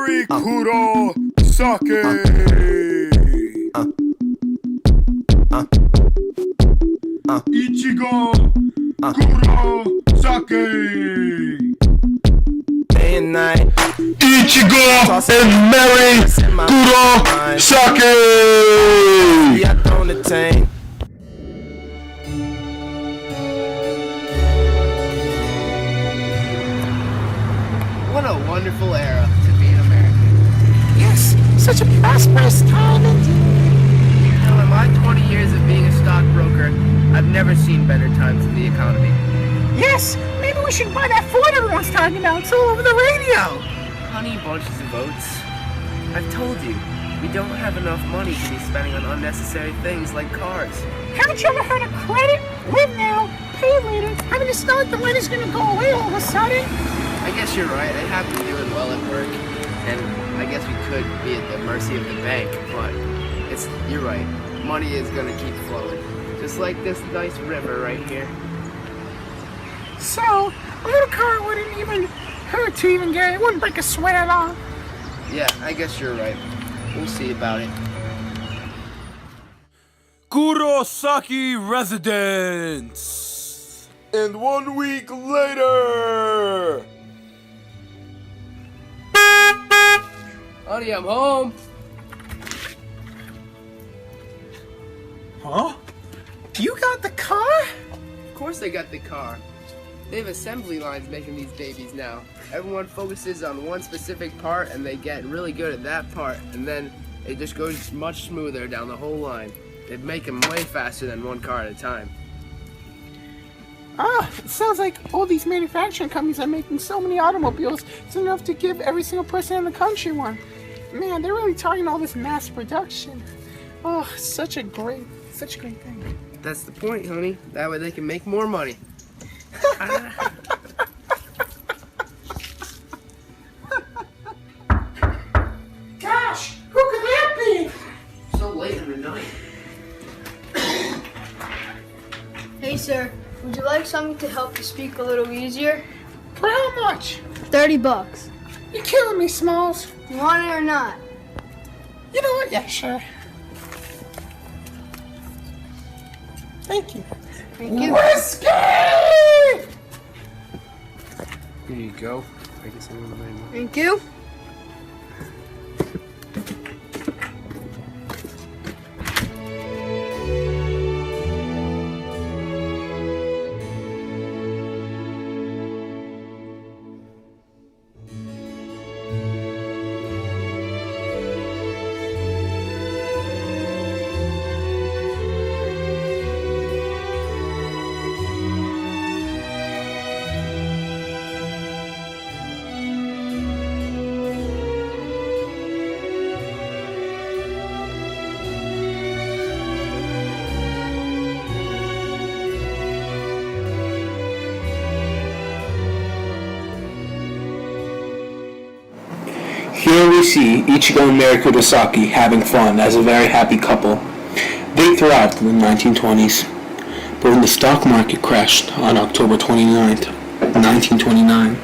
Kurosaki. Ichigo Kurosaki. Day and night. Ichigo and Mary Kurosaki. I don't attain. What a wonderful era to be an American. Yes, such a prosperous time indeed. Now, in my 20 years of being a stockbroker, I've never seen better times in the economy. Yes, maybe we should buy that Ford everyone's talking about. It's all over the radio. Honey bunches of oats. I've told you, we don't have enough money to be spending on unnecessary things like cars. Haven't you ever heard of credit? Live now, pay later. I mean, it's not like the money's gonna go away all of a sudden. I guess you're right. I have been doing well at work, and I guess we could be at the mercy of the bank, but you're right. Money is gonna keep flowing. Just like this nice river right here. So, a little car wouldn't even hurt to even get it. Wouldn't break a sweat at all. Yeah, I guess you're right. We'll see about it. Kurosaki residence. And 1 week later. Honey, I'm home. Huh? You got the car? Of course they got the car. They have assembly lines making these babies now. Everyone focuses on one specific part and they get really good at that part, and then it just goes much smoother down the whole line. They make them way faster than one car at a time. It sounds like all these manufacturing companies are making so many automobiles. It's enough to give every single person in the country one. Man, they're really targeting all this mass production. Oh, such a great thing. That's the point, honey. That way they can make more money. Gosh, who could that be? So late in the night. Hey sir, would you like something to help you speak a little easier? For how much? $30. You're killing me, Smalls. You want it or not? You know what? Yeah, sure. Thank you. Thank you. Whiskey! Here you go. I guess I'm gonna make more. Thank you. Here we see Ichigo and Mary Kurosaki having fun as a very happy couple. They thrived in the 1920s, but when the stock market crashed on October 29th, 1929,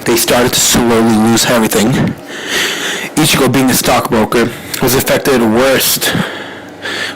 they started to slowly lose everything. Ichigo, being a stockbroker, was affected the worst,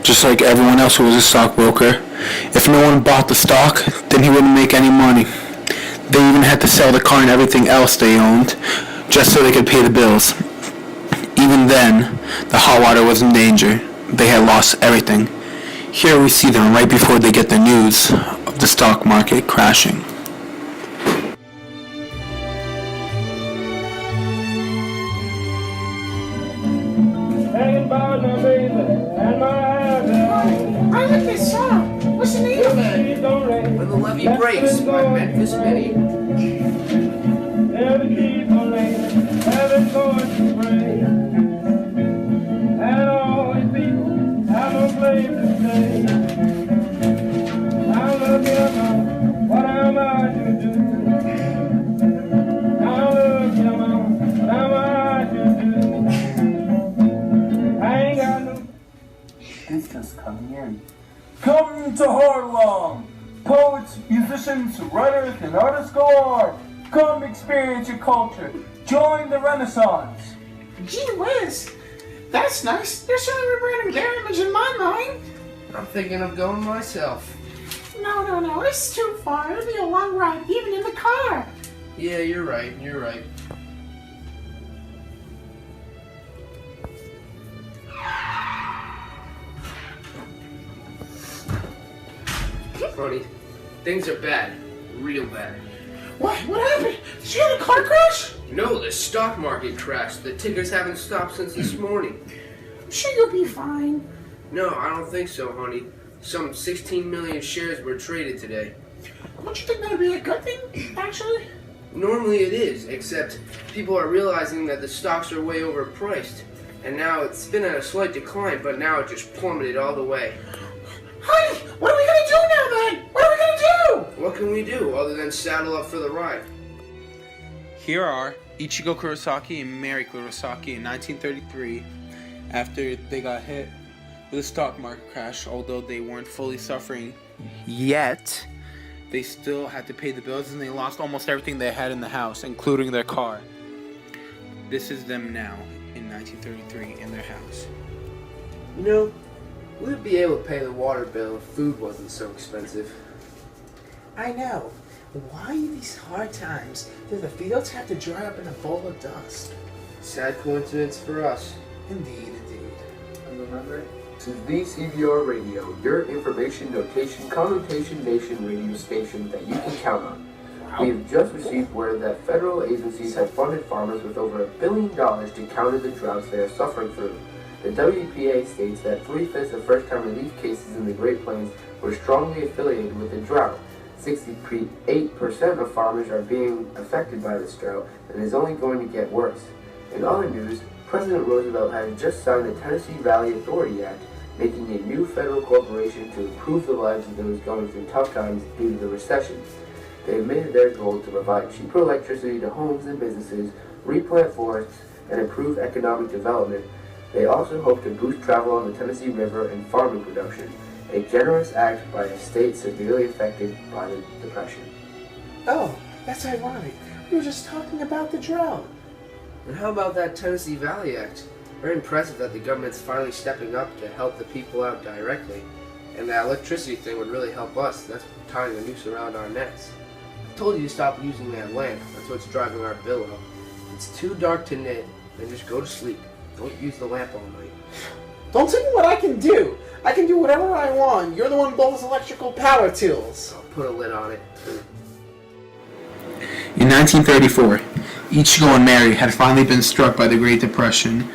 just like everyone else who was a stockbroker. If no one bought the stock, then he wouldn't make any money. They even had to sell the car and everything else they owned, just so they could pay the bills. Even then, the hot water was in danger. They had lost everything. Here we see them right before they get the news of the stock market crashing. I like this song. What's the name of it? When the levee breaks by Memphis Minnie. Come to Harlem! Poets, musicians, writers, and artists galore! Come experience your culture. Join the Renaissance. Gee whiz, that's nice. They're certainly rebranding their image in my mind. I'm thinking of going myself. No, it's too far. It'll be a long ride, even in the car. Yeah, you're right. Honey, things are bad. Real bad. What happened? Did you have a car crash? No, the stock market crashed. The tickers haven't stopped since this morning. I'm sure you'll be fine. No, I don't think so, honey. Some 16 million shares were traded today. Don't you think that'd be a good thing, actually? Normally it is, except people are realizing that the stocks are way overpriced. And now it's been at a slight decline, but now it just plummeted all the way. Honey, what are we gonna do now then? What are we gonna do? What can we do other than saddle up for the ride? Here are Ichigo Kurosaki and Mary Kurosaki in 1933 after they got hit with a stock market crash. Although they weren't fully suffering yet, they still had to pay the bills and they lost almost everything they had in the house, including their car. This is them now in 1933 in their house. You know, we'd be able to pay the water bill if food wasn't so expensive. I know. Why these hard times do the fields have to dry up in a bowl of dust? Sad coincidence for us. Indeed. And remember, this is the CBR Radio, your information, notation, connotation nation radio station that you can count on. We've just received word that federal agencies have funded farmers with over $1 billion to counter the droughts they are suffering through. The WPA states that 3/5 of first-time relief cases in the Great Plains were strongly affiliated with the drought. 68% of farmers are being affected by this drought, and is only going to get worse. In other news, President Roosevelt has just signed the Tennessee Valley Authority Act, making a new federal corporation to improve the lives of those going through tough times due to the recession. They have made it their goal to provide cheaper electricity to homes and businesses, replant forests, and improve economic development. They also hope to boost travel on the Tennessee River and farming production, a generous act by a state severely affected by the Depression. Oh, that's ironic. We were just talking about the drought. And how about that Tennessee Valley Act? Very impressive that the government's finally stepping up to help the people out directly. And that electricity thing would really help us. That's tying the noose around our necks. I told you to stop using that lamp. That's what's driving our bill up. It's too dark to knit. Then just go to sleep. Don't use the lamp all night. Don't tell me what I can do. I can do whatever I want. You're the one with all those electrical power tools. I'll put a lid on it. In 1934, Ichigo and Mary had finally been struck by the Great Depression,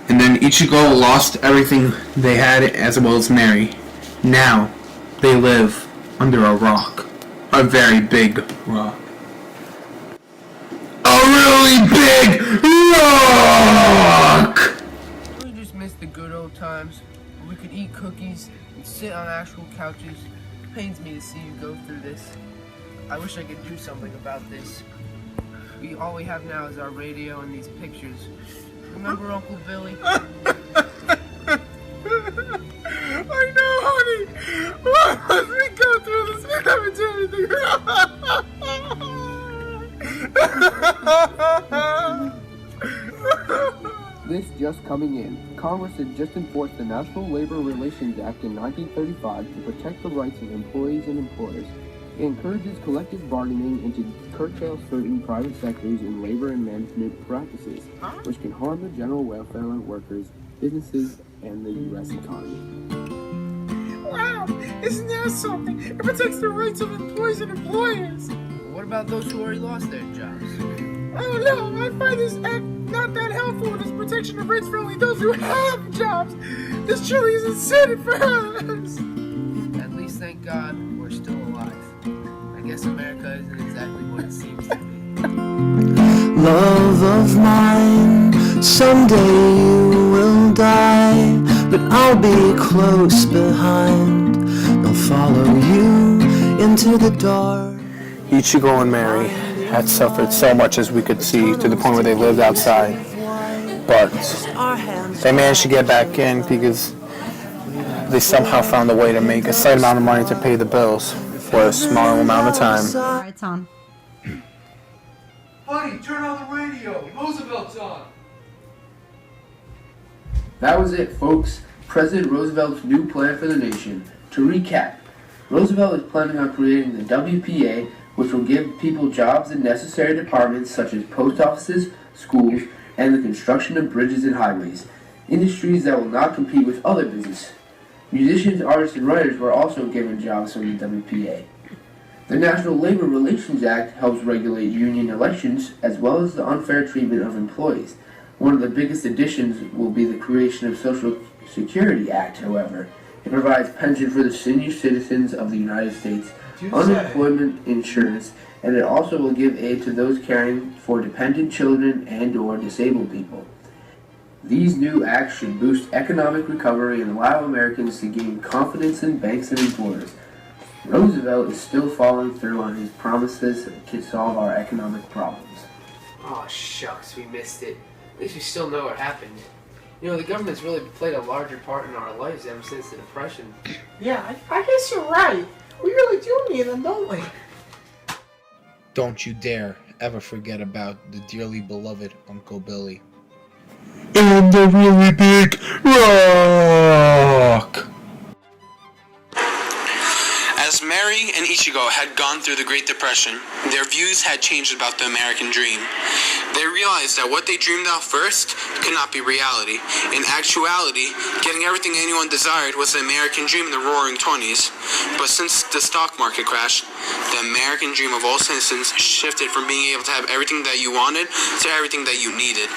and then Ichigo lost everything they had as well as Mary. Now, they live under a rock. A very big rock. A really big rock! We just miss the good old times where we could eat cookies and sit on actual couches. It pains me to see you go through this. I wish I could do something about this. All we have now is our radio and these pictures. Remember Uncle Billy? I know, honey. Why must we go through this? We never do anything wrong. This just coming in. Congress had just enforced the National Labor Relations Act in 1935 to protect the rights of employees and employers. It encourages collective bargaining and to curtail certain private sectors in labor and management practices, which can harm the general welfare of workers, businesses, and the U.S. economy. Wow, isn't that something? It protects the rights of employees and employers. What about those who already lost their jobs? I don't know. I find this act not that helpful. This protection of rights for only those who have jobs. This truly is incentive for us. At least, thank God, we're still alive. I guess America isn't exactly what it seems to be. Love of mine, someday you will die, but I'll be close behind. I'll follow you into the dark. Ichigo and Mary had suffered so much, as we could see, to the point where they lived outside. But they managed to get back in because they somehow found a way to make a slight amount of money to pay the bills for a small amount of time. Alright, it's on. Honey, turn on the radio. Roosevelt's on. That was it, folks. President Roosevelt's new plan for the nation. To recap, Roosevelt is planning on creating the WPA, which will give people jobs in necessary departments such as post offices, schools, and the construction of bridges and highways, industries that will not compete with other business. Musicians, artists, and writers were also given jobs from the WPA. The National Labor Relations Act helps regulate union elections as well as the unfair treatment of employees. One of the biggest additions will be the creation of Social Security Act, however. It provides pension for the senior citizens of the United States, unemployment insurance, and it also will give aid to those caring for dependent children and or disabled people. These new acts should boost economic recovery and allow Americans to gain confidence in banks and employers. Roosevelt is still following through on his promises to solve our economic problems. Oh, shucks, we missed it. At least we still know what happened. You know, the government's really played a larger part in our lives ever since the Depression. Yeah, I guess you're right. We really do need them, don't we? Don't you dare ever forget about the dearly beloved Uncle Billy. And the really big rock! As Mary and Ichigo had gone through the Great Depression, their views had changed about the American dream. They realized that what they dreamed out first could not be reality. In actuality, getting everything anyone desired was the American dream in the Roaring '20s. But since the stock market crashed, the American dream of all citizens shifted from being able to have everything that you wanted to everything that you needed.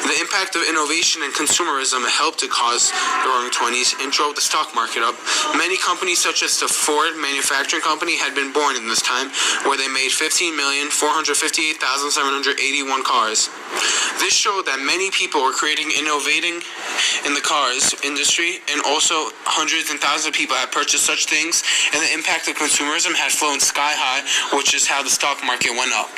The impact of innovation and consumerism helped to cause the Roaring '20s and drove the stock market up. Many companies such as the Ford Manufacturing Company had been born in this time, where they made 15,458,781 cars. This showed that many people were innovating in the cars industry, and also hundreds and thousands of people had purchased such things, and the impact of consumerism had flown sky high, which is how the stock market went up.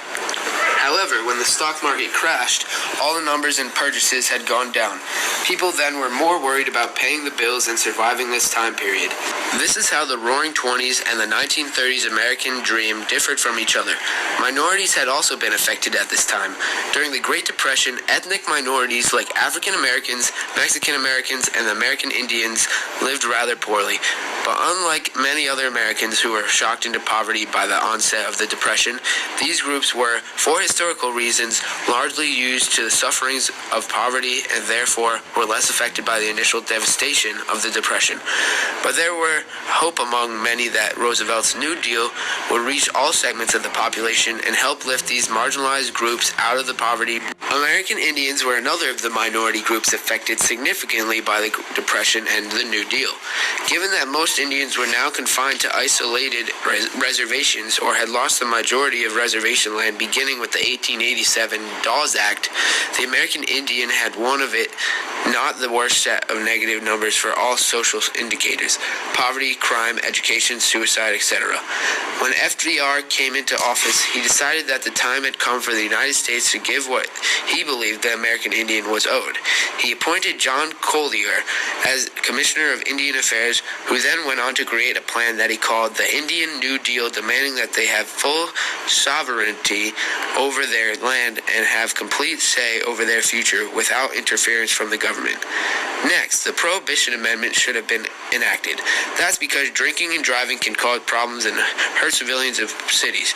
However, when the stock market crashed, all the numbers and purchases had gone down. People then were more worried about paying the bills and surviving this time period. This is how the Roaring '20s and the 1930s American dream differed from each other. Minorities had also been affected at this time. During the Great Depression, ethnic minorities like African Americans, Mexican Americans, and American Indians lived rather poorly. But unlike many other Americans who were shocked into poverty by the onset of the Depression, these groups were, for historical reasons, largely used to the sufferings of poverty and therefore were less affected by the initial devastation of the Depression. But there were hope among many that Roosevelt's New Deal would reach all segments of the population and help lift these marginalized groups out of the poverty. American Indians were another of the minority groups affected significantly by the Depression and the New Deal. Given that most Indians were now confined to isolated reservations or had lost the majority of reservation land beginning with the 1887 Dawes Act, the American Indian had one of it not the worst set of negative numbers for all social indicators: poverty, crime, education, suicide, etc. When FDR came into office, he decided that the time had come for the United States to give what he believed the American Indian was owed. He appointed John Collier as Commissioner of Indian Affairs, who then went on to create a plan that he called the Indian New Deal, demanding that they have full sovereignty over their land and have complete say over their future without interference from the government. Next, the Prohibition Amendment should have been enacted. That's because drinking and driving can cause problems and hurt civilians of cities.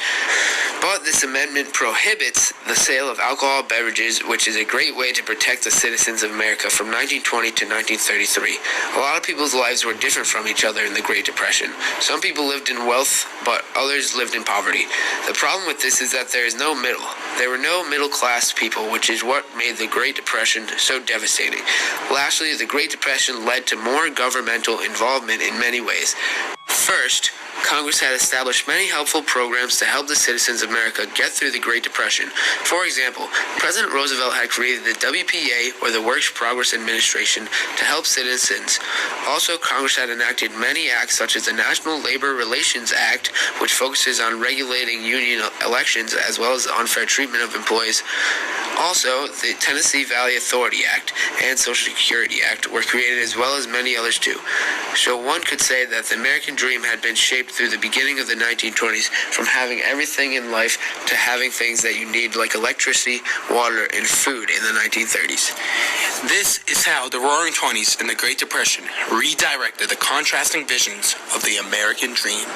But this amendment prohibits the sale of alcohol beverages, which is a great way to protect the citizens of America from 1920 to 1933. A lot of people's lives were different from each other in the Great Depression. Some people lived in wealth, but others lived in poverty. The problem with this is that there is no middle. There were no middle-class people, which is what made the Great Depression so devastating. Lastly, the Great Depression led to more governmental involvement in many ways. First, Congress had established many helpful programs to help the citizens of America get through the Great Depression. For example, President Roosevelt had created the WPA, or the Works Progress Administration, to help citizens. Also, Congress had enacted many acts such as the National Labor Relations Act, which focuses on regulating union elections as well as the unfair treatment of employees. Also, the Tennessee Valley Authority Act and Social Security Act were created, as well as many others too. So one could say that the American dream had been shaped shaped through the beginning of the 1920s, from having everything in life to having things that you need like electricity, water, and food in the 1930s. This is how the Roaring Twenties and the Great Depression redirected the contrasting visions of the American dream.